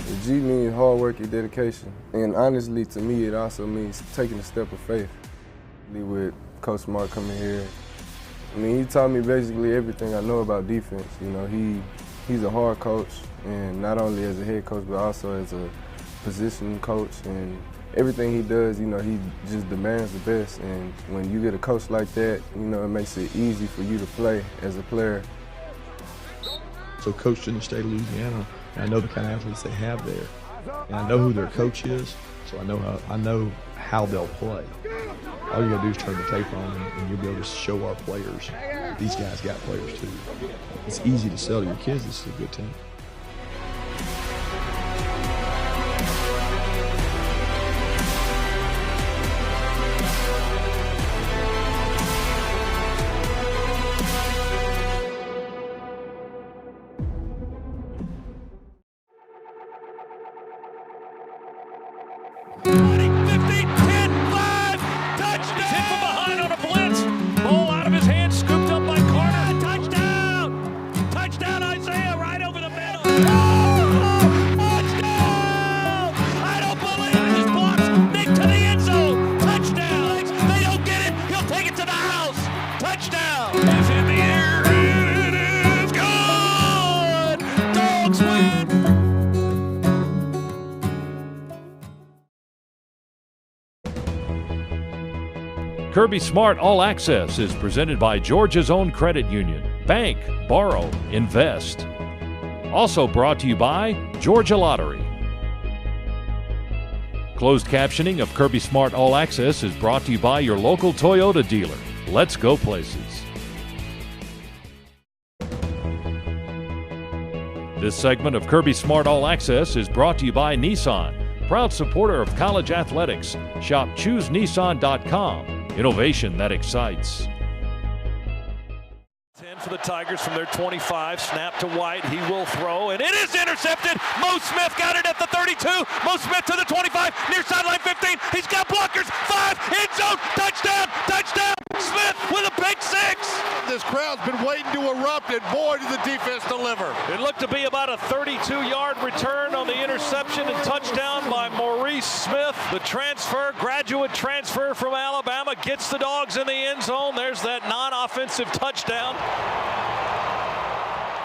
The G means hard work and dedication. And honestly, to me, it also means taking a step of faith. With Coach Smart coming here, I mean, he taught me basically everything I know about defense. You know, he's a hard coach, and not only as a head coach, but also as a position coach. And everything he does, you know, he just demands the best. And when you get a coach like that, you know, it makes it easy for you to play as a player. So coached in the state of Louisiana, and I know the kind of athletes they have there, and I know who their coach is, so I know how they'll play. All you gotta do is turn the tape on, and you'll be able to show our players. These guys got players too. It's easy to sell to your kids. This is a good team. Kirby Smart All Access is presented by Georgia's own credit union. Bank, borrow, invest. Also brought to you by Georgia Lottery. Closed captioning of Kirby Smart All Access is brought to you by your local Toyota dealer. Let's go places. This segment of Kirby Smart All Access is brought to you by Nissan, proud supporter of college athletics. Shop ChooseNissan.com. Innovation that excites. 10 for the Tigers from their 25. Snap to White. He will throw, and it is intercepted. Maurice Smith got it at the 32. Maurice Smith to the 25. Near sideline 15. He's got blockers. 5. End zone. Touchdown. Touchdown. Smith with a pick 6. This crowd's been waiting to erupt, and boy, did the defense deliver. It looked to be about a 32-yard return on the interception and touchdown by Maurice Smith. The transfer, graduate transfer from Alabama, gets the Dogs in the end zone. There's that non-offensive touchdown.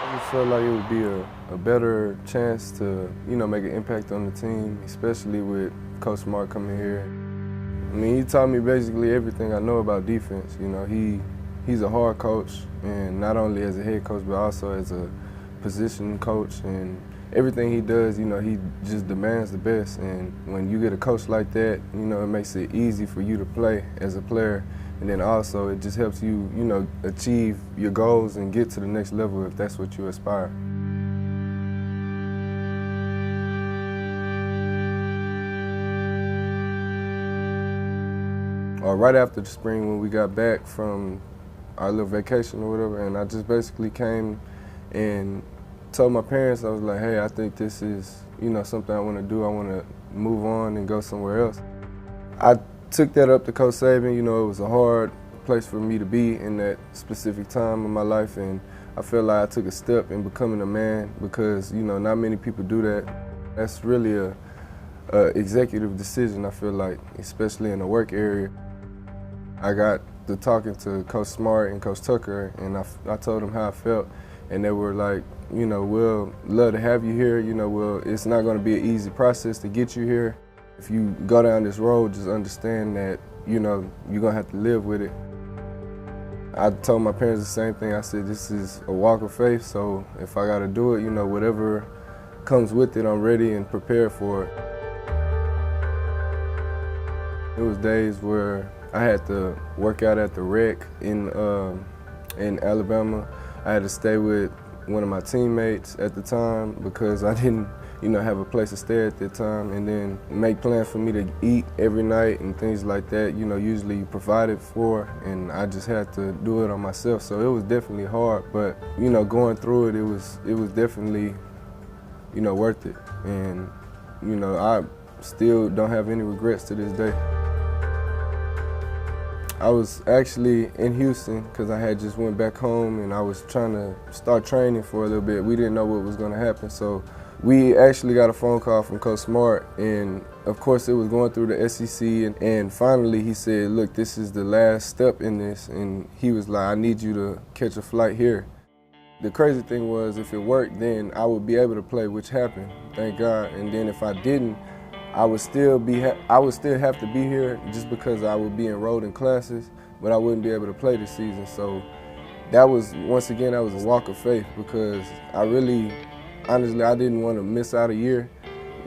I just felt like it would be a better chance to, you know, make an impact on the team, especially with Coach Smart coming here. I mean, he taught me basically everything I know about defense. You know, he's a hard coach, and not only as a head coach, but also as a position coach. And everything he does, you know, he just demands the best. And when you get a coach like that, you know, it makes it easy for you to play as a player. And then also it just helps you, you know, achieve your goals and get to the next level if that's what you aspire. Right after the spring, when we got back from our little vacation or whatever, and I just basically came and told my parents, I was like, hey, I think this is, you know, something I want to do. I want to move on and go somewhere else. I took that up to Coach Saban. You know, it was a hard place for me to be in that specific time of my life, and I feel like I took a step in becoming a man because, you know, not many people do that. That's really a executive decision, I feel like, especially in the work area. I got to talking to Coach Smart and Coach Tucker, and I told them how I felt, and they were like, you know, we'll love to have you here. You know, it's not going to be an easy process to get you here. If you go down this road, just understand that, you know, you're going to have to live with it. I told my parents the same thing. I said, this is a walk of faith, so if I got to do it, you know, whatever comes with it, I'm ready and prepared for it. It was days where I had to work out at the rec in Alabama. I had to stay with one of my teammates at the time because I didn't, you know, have a place to stay at that time, and then make plans for me to eat every night and things like that, you know, usually provided for, and I just had to do it on myself. So it was definitely hard, but, you know, going through it, it was definitely, you know, worth it. And, you know, I still don't have any regrets to this day. I was actually in Houston because I had just went back home and I was trying to start training for a little bit. We didn't know what was going to happen, so we actually got a phone call from Coach Smart, and of course it was going through the SEC, and finally he said, look, this is the last step in this, and he was like, I need you to catch a flight here. The crazy thing was, if it worked, then I would be able to play, which happened, thank God, and then if I didn't, I would still have to be here just because I would be enrolled in classes, but I wouldn't be able to play this season. So that was, once again, that was a walk of faith, because honestly, I didn't want to miss out a year.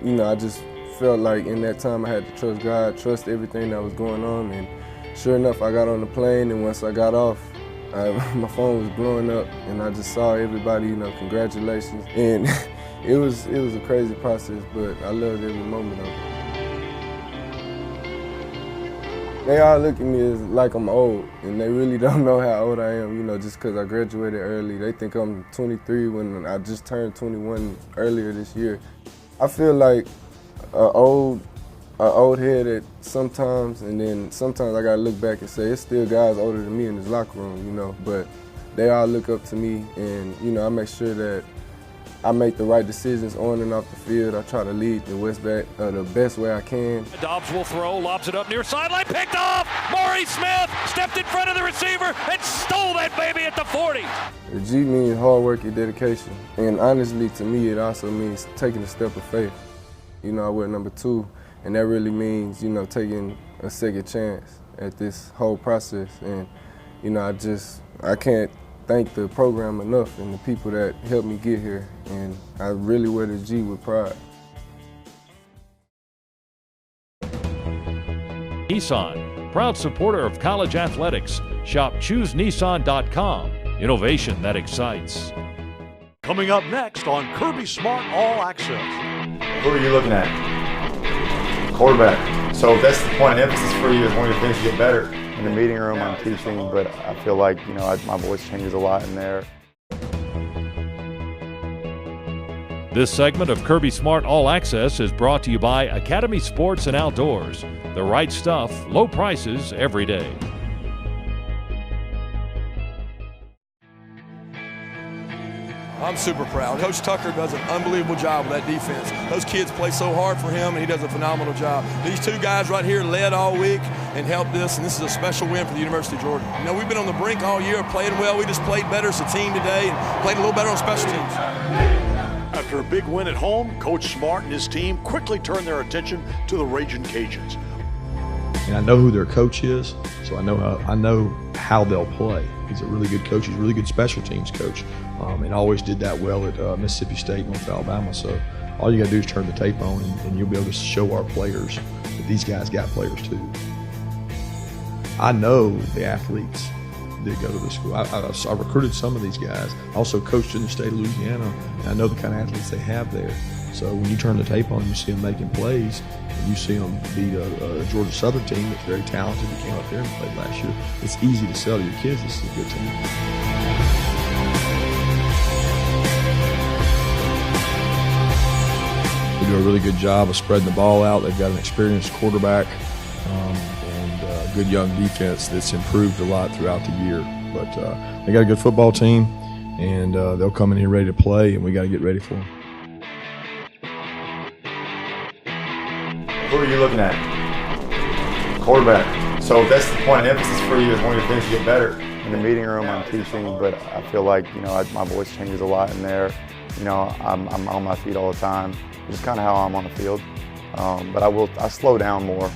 You know, I just felt like in that time I had to trust God, trust everything that was going on, and sure enough, I got on the plane, and once I got off, my phone was blowing up, and I just saw everybody, you know, congratulations. And it was a crazy process, but I loved every moment of it. They all look at me as like I'm old, and they really don't know how old I am, you know, just because I graduated early. They think I'm 23 when I just turned 21 earlier this year. I feel like an old head at sometimes, and then sometimes I gotta look back and say, it's still guys older than me in this locker room, you know, but they all look up to me, and, you know, I make sure that I make the right decisions on and off the field. I try to lead the best way I can. Dobbs will throw, lobs it up near sideline, picked off! Maurice Smith stepped in front of the receiver and stole that baby at the 40. The G means hard work and dedication, and honestly, to me, it also means taking a step of faith. You know, I wear number 2, and that really means, you know, taking a second chance at this whole process. And, you know, I can't thank the program enough and the people that helped me get here, and I really wear the G with pride. Nissan, proud supporter of college athletics. Shop ChooseNissan.com. Innovation that excites. Coming up next on Kirby Smart All Access. Who are you looking at? Quarterback. So that's the point of emphasis for you, is one of your things to get better. In the meeting room, I'm teaching, but I feel like, you know, my voice changes a lot in there. This segment of Kirby Smart All Access is brought to you by Academy Sports and Outdoors. The right stuff, low prices every day. I'm super proud. Coach Tucker does an unbelievable job with that defense. Those kids play so hard for him, and he does a phenomenal job. These 2 guys right here led all week and helped this, and this is a special win for the University of Georgia. You know, we've been on the brink all year, playing well. We just played better as a team today and played a little better on special teams. After a big win at home, Coach Smart and his team quickly turned their attention to the Raging Cajuns. And I know who their coach is, so I know how they'll play. He's a really good coach. He's a really good special teams coach, and always did that well at Mississippi State, North Alabama. So all you got to do is turn the tape on, and you'll be able to show our players that these guys got players too. I know the athletes that go to the school. I recruited some of these guys. I also coached in the state of Louisiana, and I know the kind of athletes they have there. So when you turn the tape on, you see them making plays, and you see them beat a Georgia Southern team that's very talented that came up there and played last year. It's easy to sell to your kids this is a good team. We do a really good job of spreading the ball out. They've got an experienced quarterback and a good young defense that's improved a lot throughout the year. But they got a good football team, and they'll come in here ready to play, and we got to get ready for them. Who are you looking at? Quarterback. So that's the point of emphasis for you, is one of your things to get better. In the meeting room, I'm teaching, but I feel like, you know, my voice changes a lot in there. You know, I'm on my feet all the time. It's kind of how I'm on the field. But I slow down more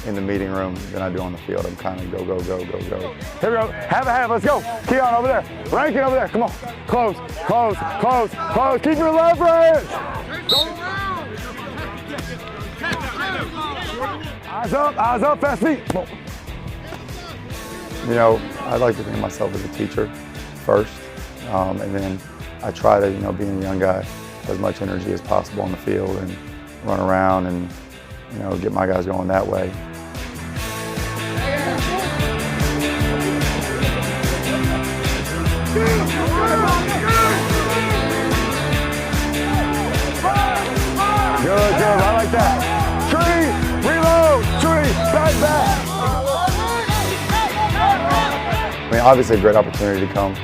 in the meeting room than I do on the field. I'm kind of go, go, go, go, go. Here we go. Have a half. Let's go. Keon over there. Rankin over there. Come on. Close, close, close, close. Keep your leverage. Eyes up, fast feet. You know, I like to think of myself as a teacher first, and then I try to, you know, being a young guy, as much energy as possible on the field and run around and, you know, get my guys going that way. Good, I like that. Tree, reload, tree, back. I mean, obviously a great opportunity to come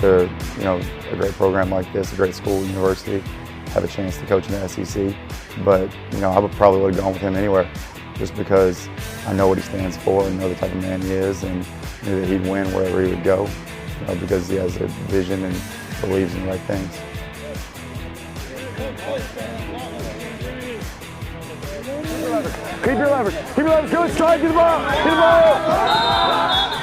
to, you know, a great program like this, a great school, university, have a chance to coach in the SEC. But, you know, I probably would have gone with him anywhere just because I know what he stands for and know the type of man he is and knew that he'd win wherever he would go, you know, because he has a vision and believes in the right things. Keep your leverage. Keep your leverage. Good strike. Get the ball. Get the ball.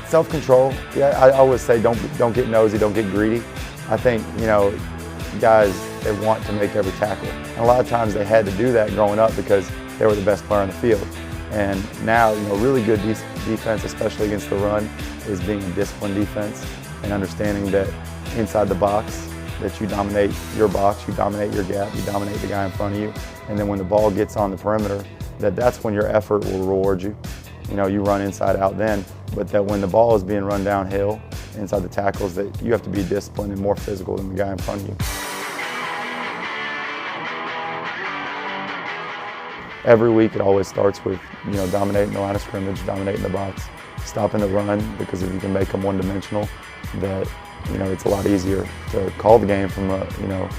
Self-control. Yeah, I always say don't get nosy, don't get greedy. I think, you know, guys, they want to make every tackle. And a lot of times they had to do that growing up because they were the best player on the field. And now, you know, really good defense, especially against the run, is being a disciplined defense and understanding that inside the box, that you dominate your box, you dominate your gap, you dominate the guy in front of you. And then when the ball gets on the perimeter, that's when your effort will reward you. You know, you run inside out then, but that when the ball is being run downhill inside the tackles, that you have to be disciplined and more physical than the guy in front of you. Every week it always starts with, you know, dominating the line of scrimmage, dominating the box, stopping the run, because if you can make them one-dimensional, that, you know, it's a lot easier to call the game from a, you know,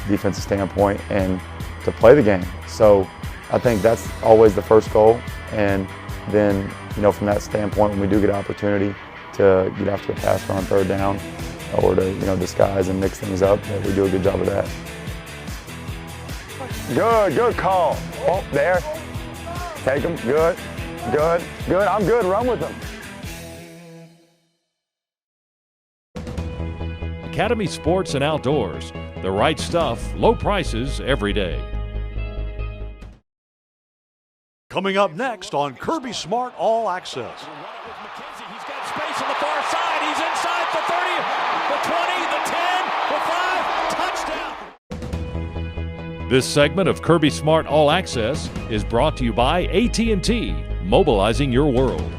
defensive standpoint and to play the game. So I think that's always the first goal. And then, you know, from that standpoint, when we do get an opportunity to get after a pass on third down or to, you know, disguise and mix things up, that we do a good job of that. Good call. Oh, there. Take him. Good. I'm good. Run with him. Academy Sports and Outdoors. The right stuff, low prices every day. Coming up next on Kirby Smart All Access. He's got space on the far side. He's inside the 30, the 20, the 10, the 5, touchdown. This segment of Kirby Smart All Access is brought to you by AT&T, mobilizing your world.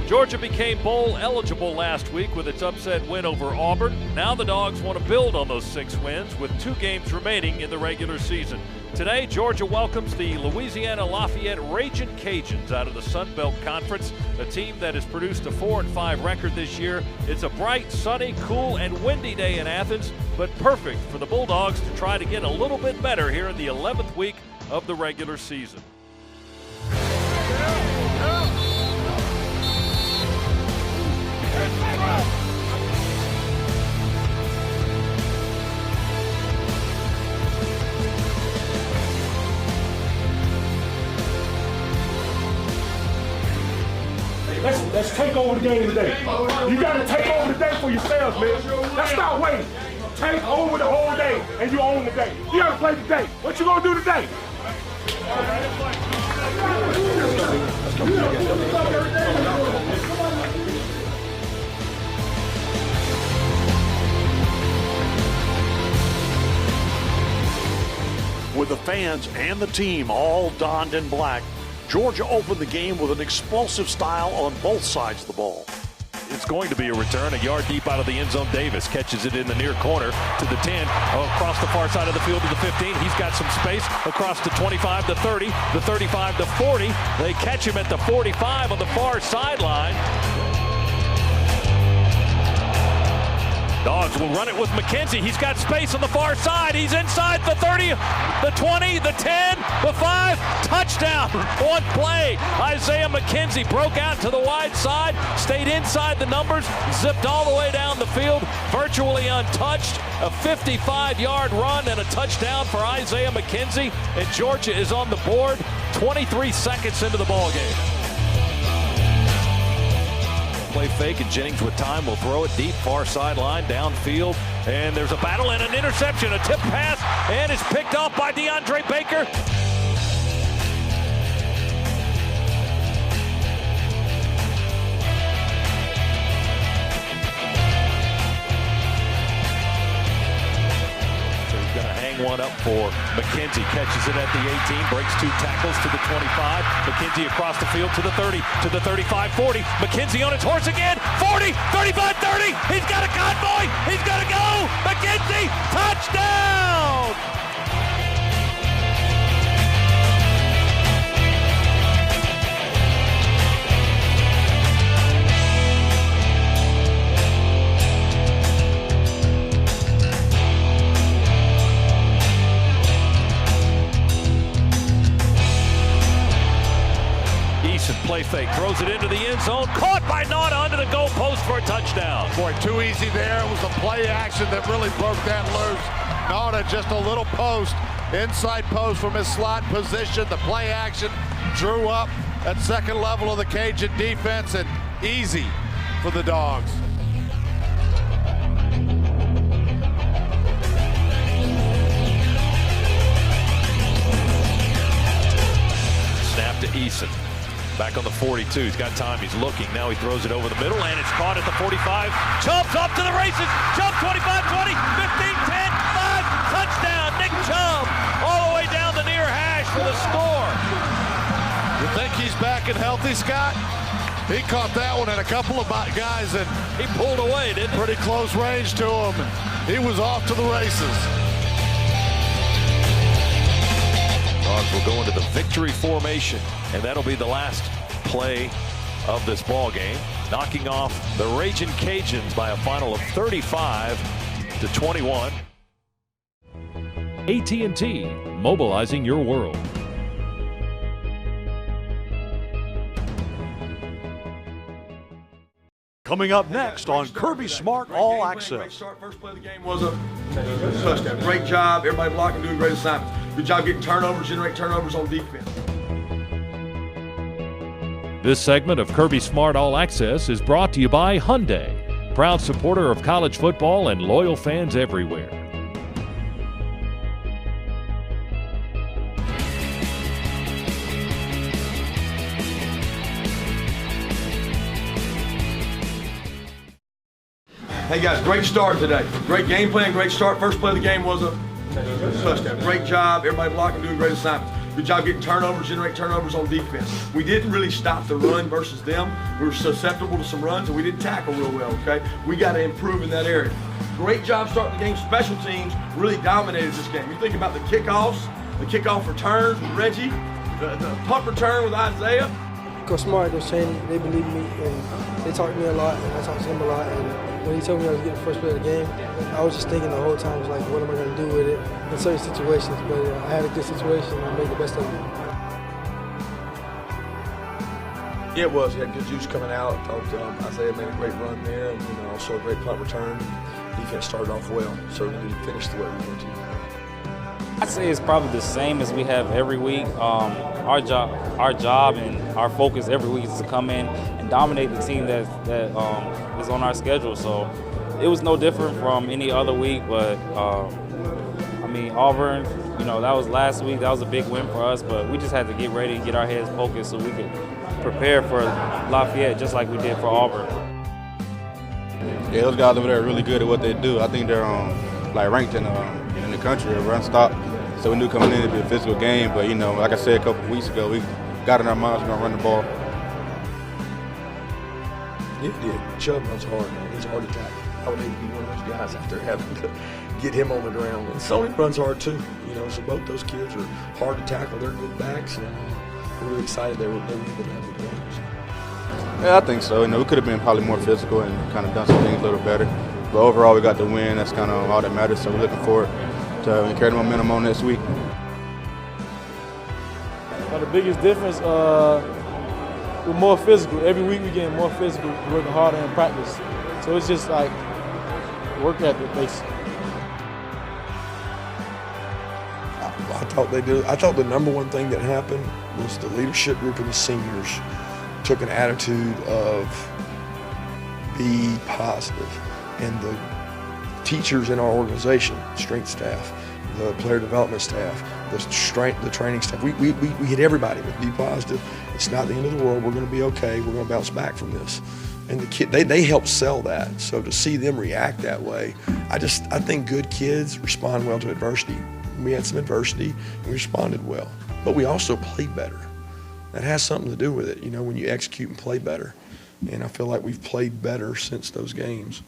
Georgia became bowl eligible last week with its upset win over Auburn. Now the Dogs want to build on those 6 wins with 2 games remaining in the regular season. Today, Georgia welcomes the Louisiana Lafayette Ragin' Cajuns out of the Sun Belt Conference, a team that has produced a 4-5 record this year. It's a bright, sunny, cool, and windy day in Athens, but perfect for the Bulldogs to try to get a little bit better here in the 11th week of the regular season. Let's take over the game today. You got to take over the day for yourselves, man. Let's stop waiting. Take over the whole day, and you own the day. You got to play today. What you going to do today? With the fans and the team all donned in black, Georgia opened the game with an explosive style on both sides of the ball. It's going to be a return, a yard deep out of the end zone. Davis catches it in the near corner to the 10, across the far side of the field to the 15. He's got some space across to 25 to 30, the 35 to 40. They catch him at the 45 on the far sideline. Dogs will run it with McKenzie. He's got space on the far side. He's inside the 30, the 20, the 10, the 5. Touchdown. One play. Isaiah McKenzie broke out to the wide side, stayed inside the numbers, zipped all the way down the field, virtually untouched. A 55-yard run and a touchdown for Isaiah McKenzie. And Georgia is on the board 23 seconds into the ball game. play fake, and Jennings with time will throw it deep, far sideline, downfield. And there's a battle and an interception, a tip pass, and it's picked off by DeAndre Baker. One up for McKenzie, catches it at the 18, breaks 2 tackles to the 25. McKenzie across the field to the 30, to the 35, 40. McKenzie on his horse again, 40, 35, 30. He's got a convoy. He's got to go. McKenzie, touchdown. Play fake, throws it into the end zone, caught by Nauta under the goal post for a touchdown. Boy, too easy there. It was a play action that really broke that loose. Nauta just a little post, inside post from his slot position. The play action drew up at second level of the Cajun defense, and easy for the Dogs. Snap to Eason. Back on the 42, he's got time, he's looking, now he throws it over the middle, and it's caught at the 45. Chubb's off to the races, Chubb 25, 20, 15, 10, 5, touchdown, Nick Chubb, all the way down the near hash for the score. You think he's back and healthy, Scott? He caught that one and a couple of guys, and he pulled away, didn't he? Pretty close range to him. He was off to the races. Dogs will go into the victory formation, and that'll be the last play of this ball game, knocking off the Ragin' Cajuns by a final of 35-21. AT&T, mobilizing your world. Coming up next on Kirby Smart All Access. First play of the game was a touchdown. Great job. Everybody blocking, doing great assignments. Good job getting turnovers, generate turnovers on defense. This segment of Kirby Smart All Access is brought to you by Hyundai, proud supporter of college football and loyal fans everywhere. Hey guys, great start today. Great game plan, great start. First play of the game was a touchdown. Great job. Everybody blocking, doing great assignments. Good job getting turnovers, generate turnovers on defense. We didn't really stop the run versus them. We were susceptible to some runs, and we didn't tackle real well, okay? We got to improve in that area. Great job starting the game. Special teams really dominated this game. You think about the kickoffs, the kickoff returns with Reggie, the punt return with Isaiah. Coach Smart, Coach Cheney, they believe in me, and they talk to me a lot, and I talk to him a lot. And when he told me I was getting the first play of the game, I was just thinking the whole time, was like, what am I going to do with it in certain situations? But I had a good situation, and I made the best of it. Yeah, it was. He had good juice coming out. I thought Isaiah made a great run there, and also a great punt return. Defense started off well. Certainly didn't finish the way we wanted to. I'd say it's probably the same as we have every week. Our job and our focus every week is to come in and dominate the team that is on our schedule. So it was no different from any other week. But I mean, Auburn, that was last week. That was a big win for us. But we just had to get ready and get our heads focused so we could prepare for Lafayette, just like we did for Auburn. Yeah, those guys over there are really good at what they do. I think they're ranked in the country at run stop. So we knew coming in it'd be a physical game, but like I said a couple of weeks ago, we got in our minds we're gonna run the ball. Yeah, Chubb runs hard, man. He's hard to tackle. I would hate to be one of those guys out there having to get him on the ground. And Sony runs hard too, so both those kids are hard to tackle. They're good backs, and we're really excited they were able to have the players. Yeah, I think so. We could have been probably more physical and kind of done some things a little better. But overall, we got the win. That's kind of all that matters. So we're looking forward to carry the momentum on next week. The biggest difference, we're more physical. Every week we're getting more physical, working harder in practice. So it's just like work ethic, basically. I thought they did. I thought the number one thing that happened was the leadership group of the seniors took an attitude of be positive. And the teachers in our organization, strength staff, the player development staff, the training staff, we hit everybody with be positive. It's not the end of the world. We're going to be okay. We're going to bounce back from this. And the kid, they help sell that. So to see them react that way, I think good kids respond well to adversity. We had some adversity and we responded well, but we also played better. That has something to do with it, you know, when you execute and play better. And I feel like we've played better since those games.